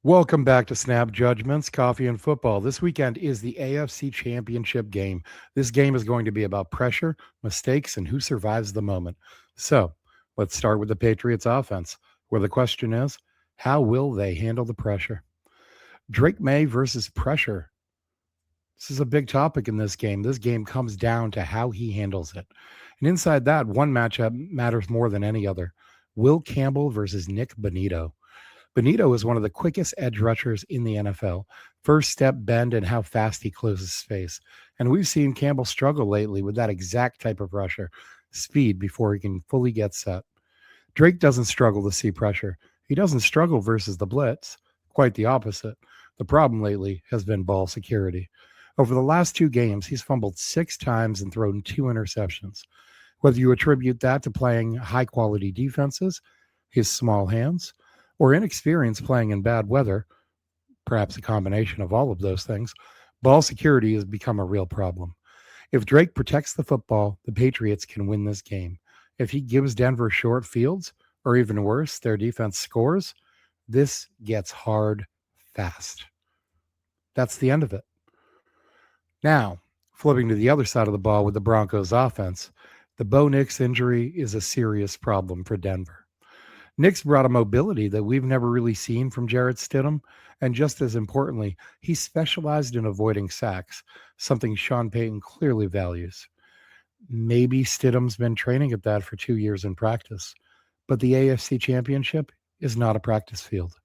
Welcome back to Snap Judgments, Coffee and Football. This weekend is the AFC Championship game. This game is going to be about pressure, mistakes, and who survives the moment. So let's start with the Patriots offense, where the question is, how will they handle the pressure? Drake Maye versus pressure. This is a big topic in this game. This game comes down to how he handles it. And inside that, one matchup matters more than any other. Will Campbell versus Nick Bonitto. Bonitto is one of the quickest edge rushers in the NFL. First step bend and how fast he closes space. And we've seen Campbell struggle lately with that exact type of rusher, speed before he can fully get set. Drake doesn't struggle to see pressure. He doesn't struggle versus the blitz. Quite the opposite. The problem lately has been ball security. Over the last 2 games, he's fumbled 6 times and thrown 2 interceptions. Whether you attribute that to playing high-quality defenses, his small hands, or inexperience playing in bad weather, perhaps a combination of all of those things, ball security has become a real problem. If Drake protects the football, the Patriots can win this game. If he gives Denver short fields, or even worse, their defense scores, this gets hard fast. That's the end of it. Now, flipping to the other side of the ball with the Broncos offense, the Bo Nix injury is a serious problem for Denver. Nix brought a mobility that we've never really seen from Jarrett Stidham, and just as importantly, he specialized in avoiding sacks, something Sean Payton clearly values. Maybe Stidham's been training at that for 2 years in practice, but the AFC Championship is not a practice field,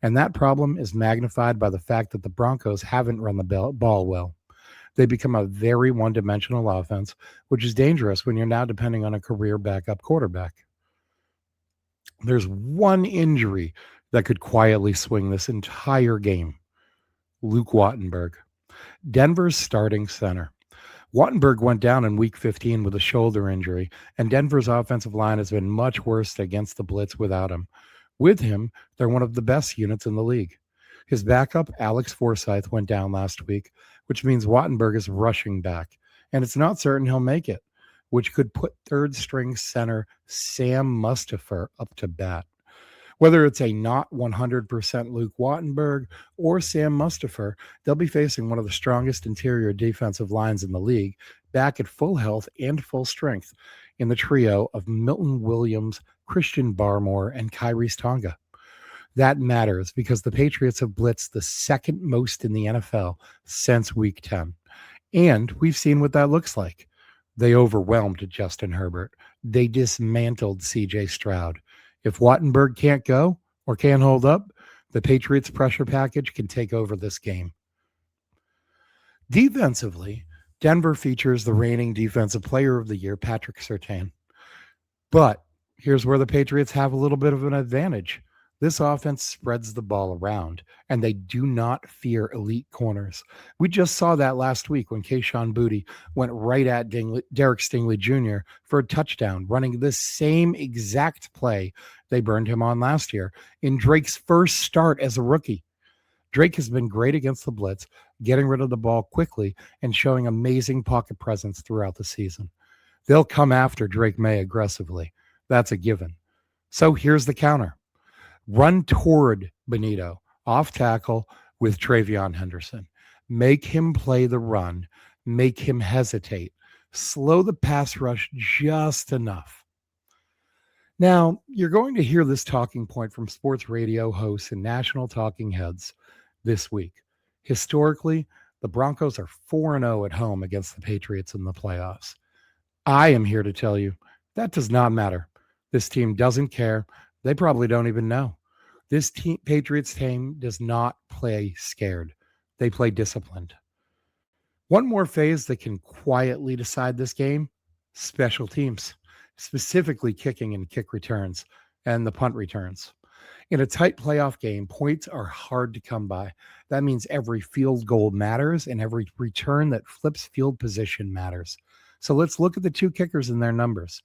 and that problem is magnified by the fact that the Broncos haven't run the ball well. They become a very one-dimensional offense, which is dangerous when you're now depending on a career backup quarterback. There's one injury that could quietly swing this entire game. Luke Wattenberg, Denver's starting center. Wattenberg went down in Week 15 with a shoulder injury, and Denver's offensive line has been much worse against the blitz without him. With him, they're one of the best units in the league. His backup, Alex Forsyth, went down last week, which means Wattenberg is rushing back, and it's not certain he'll make it, which could put third-string center Sam Mustipher up to bat. Whether it's a not 100% Luke Wattenberg or Sam Mustipher, they'll be facing one of the strongest interior defensive lines in the league, back at full health and full strength, in the trio of Milton Williams, Christian Barmore, and Kyrie's Tonga. That matters because the Patriots have blitzed the second most in the NFL since Week 10. And we've seen what that looks like. They overwhelmed Justin Herbert. They dismantled C.J. Stroud. If Wattenberg can't go or can't hold up, the Patriots' pressure package can take over this game. Defensively, Denver features the reigning Defensive Player of the Year, Patrick Surtain. But here's where the Patriots have a little bit of an advantage. This offense spreads the ball around, and they do not fear elite corners. We just saw that last week when Kayshon Boutte went right at Derek Stingley Jr. for a touchdown, running the same exact play they burned him on last year in Drake's first start as a rookie. Drake has been great against the blitz, getting rid of the ball quickly and showing amazing pocket presence throughout the season. They'll come after Drake Maye aggressively. That's a given. So here's the counter. Run toward Bonitto, off tackle with Travion Henderson. Make him play the run. Make him hesitate. Slow the pass rush just enough. Now, you're going to hear this talking point from sports radio hosts and national talking heads this week. Historically, the Broncos are 4-0 at home against the Patriots in the playoffs. I am here to tell you that does not matter. This team doesn't care. They probably don't even know. This Patriots team does not play scared. They play disciplined. One more phase that can quietly decide this game, special teams, specifically kicking and kick returns and the punt returns. In a tight playoff game, points are hard to come by. That means every field goal matters and every return that flips field position matters. So let's look at the 2 kickers and their numbers.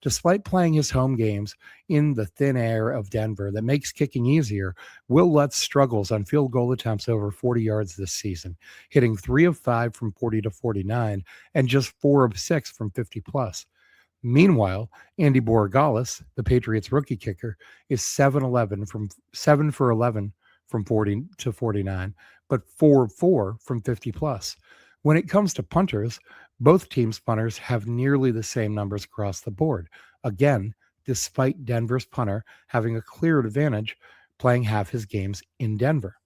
Despite playing his home games in the thin air of Denver that makes kicking easier, Will Lutz struggles on field goal attempts over 40 yards this season, hitting 3 of 5 from 40 to 49 and just 4 of 6 from 50 plus. Meanwhile, Andy Borregales, the Patriots rookie kicker, is 7 for 11 from 40 to 49, but 4 of 4 from 50 plus. When it comes to punters, both teams' punters have nearly the same numbers across the board. Again, despite Denver's punter having a clear advantage playing half his games in Denver.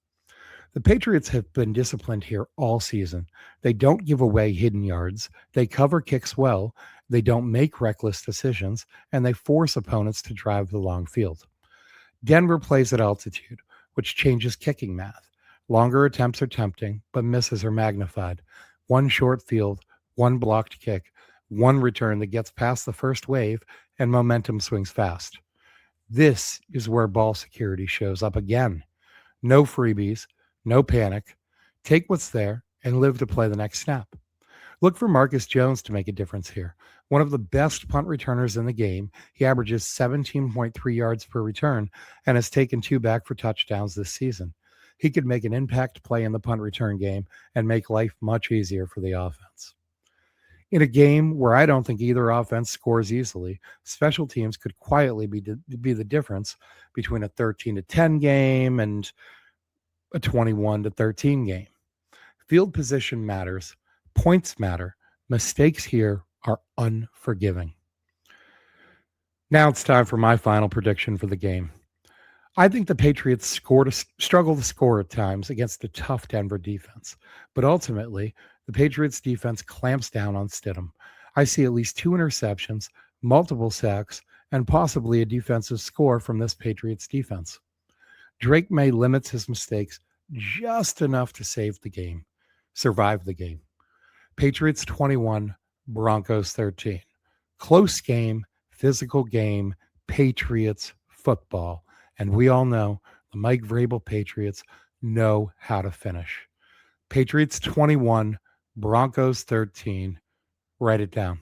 The Patriots have been disciplined here all season. They don't give away hidden yards, they cover kicks well, they don't make reckless decisions, and they force opponents to drive the long field. Denver plays at altitude, which changes kicking math. Longer attempts are tempting, but misses are magnified. One short field, one blocked kick, one return that gets past the first wave, and momentum swings fast. This is where ball security shows up again. No freebies, no panic. Take what's there and live to play the next snap. Look for Marcus Jones to make a difference here. One of the best punt returners in the game, he averages 17.3 yards per return and has taken 2 back for touchdowns this season. He could make an impact play in the punt return game and make life much easier for the offense. In a game where I don't think either offense scores easily, special teams could quietly be the difference between a 13-10 game and a 21-13 game. Field position matters. Points matter. Mistakes here are unforgiving. Now it's time for my final prediction for the game. I think the Patriots struggle to score at times against a tough Denver defense, but ultimately, the Patriots defense clamps down on Stidham. I see at least 2 interceptions, multiple sacks, and possibly a defensive score from this Patriots defense. Drake Maye limits his mistakes just enough to save the game, survive the game. Patriots 21, Broncos 13. Close game, physical game, Patriots football. And we all know the Mike Vrabel Patriots know how to finish. Patriots 21, Broncos 13. Write it down.